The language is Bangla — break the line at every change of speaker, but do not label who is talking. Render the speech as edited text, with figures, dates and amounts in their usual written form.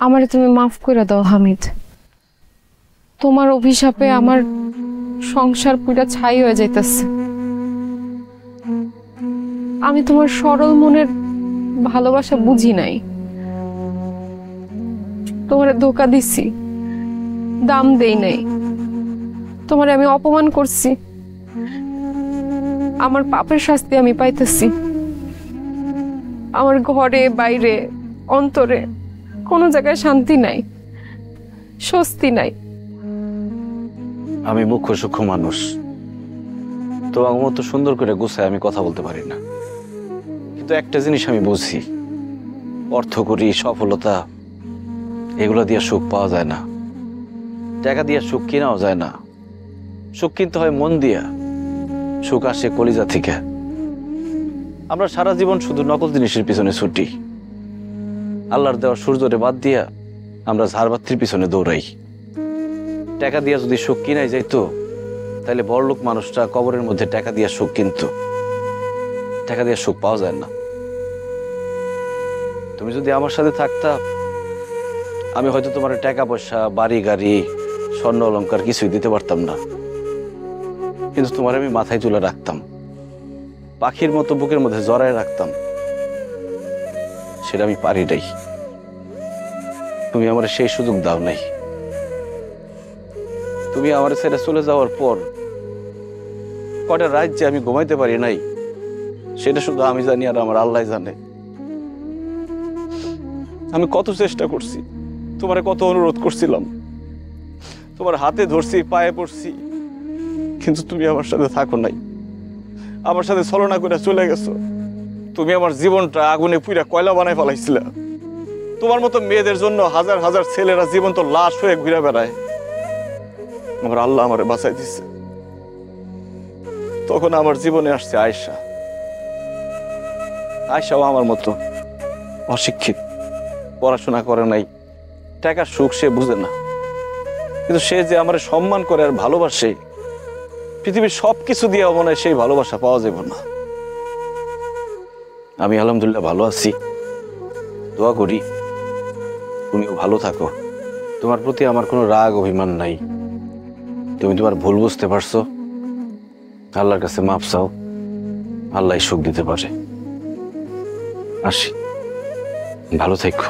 আমারে তুমি মাফ করে দাও হামিদ। তোমার অভিশাপে আমার সংসার পুরা ছাই হয়ে যাইতেছে। আমি তোমার সরল মনের ভালোবাসা বুঝি নাই, তোমারে ধোকা দিছি, দাম দেই নাই, তোমারে আমি অপমান করছি। আমার পাপের শাস্তি আমি পাইতেছি। আমার ঘরে বাইরে অন্তরে কোনো জায়গায় শান্তি নাই, স্বস্তি নাই।
আমি মুখ্য সূক্ষ্ম মানুষ, তোমার মতো সুন্দর করে গুছায় আমি কথা বলতে পারি না, কিন্তু একটা জিনিস আমি বুঝি, অর্থ করি, সফলতা, এগুলো দিয়ে সুখ পাওয়া যায় না। টাকা দিয়ে সুখ কেনাও যায় না। সুখ কিনতে হয় মন দিয়া, সুখ আসে কলিজা থেকে। আমরা সারা জীবন শুধু নকল জিনিসের পিছনে ছুটি। আল্লাহর দেওয়া সূর্যরে বাদ দিয়া আমরা ঝাড়বাতির পিছনে দৌড়াই। টাকা দিয়া যদি সুখ কিনাই যাইতো, তাহলে বড়লোক মানুষটা কবরের মধ্যে টাকা দিয়া সুখ কিনতো। টাকা দিয়া সুখ পাওয়া যায় না। তুমি যদি আমার সাথে থাকতা, আমি হয়তো তোমার টাকা পয়সা, বাড়ি গাড়ি, স্বর্ণ অলংকার কিছুই দিতে পারতাম না, কিন্তু তোমার আমি মাথায় তুলে রাখতাম, পাখির মতো বুকের মধ্যে জড়ায় রাখতাম। সেটা আমি পারি নাই। তুমি আমার সেই সুযোগ দাও নাই। তুমি আমার ছেড়ে চলে যাওয়ার পর কটা রাত যে আমি ঘুমাইতে পারি নাই, সেটা শুধু আমি জানি আর আমার আল্লাহ জানে। আমি কত চেষ্টা করছি, তোমারে কত অনুরোধ করছিলাম, তোমার হাতে ধরছি, পায়ে পড়ছি, কিন্তু তুমি আমার সাথে থাকো নাই। আমার সাথে ছলনা করে চলে গেছো। তুমি আমার জীবনটা আগুনে পুরা কয়লা বানায় ফেলাইছিলা। তোমার মতো মেয়েদের জন্য হাজার হাজার ছেলেরা জীবন্ত লাশ হয়ে ঘুরে বেড়ায়। আমার আল্লাহ আমারে বাঁচাই দিচ্ছে। তখন আমার জীবনে আসছে আয়েশা। আয়েশাও আমার মতো অশিক্ষিত, পড়াশোনা করে নাই, টাকার সুখ সে বুঝে না, কিন্তু সে যে আমার সম্মান করে আর ভালোবাসে, পৃথিবীর সবকিছু দিয়ে মনে হয় সেই ভালোবাসা পাওয়া যাবে না। আমি আলহামদুলিল্লাহ ভালো আছি, দোয়া করি তুমিও ভালো থাকো। তোমার প্রতি আমার কোনো রাগ অভিমান নাই। তুমি তোমার ভুল বুঝতে পারছো, আল্লাহর কাছে মাপ চাও, আল্লাহ সুখ দিতে পারে। আসি, ভালো থেকো।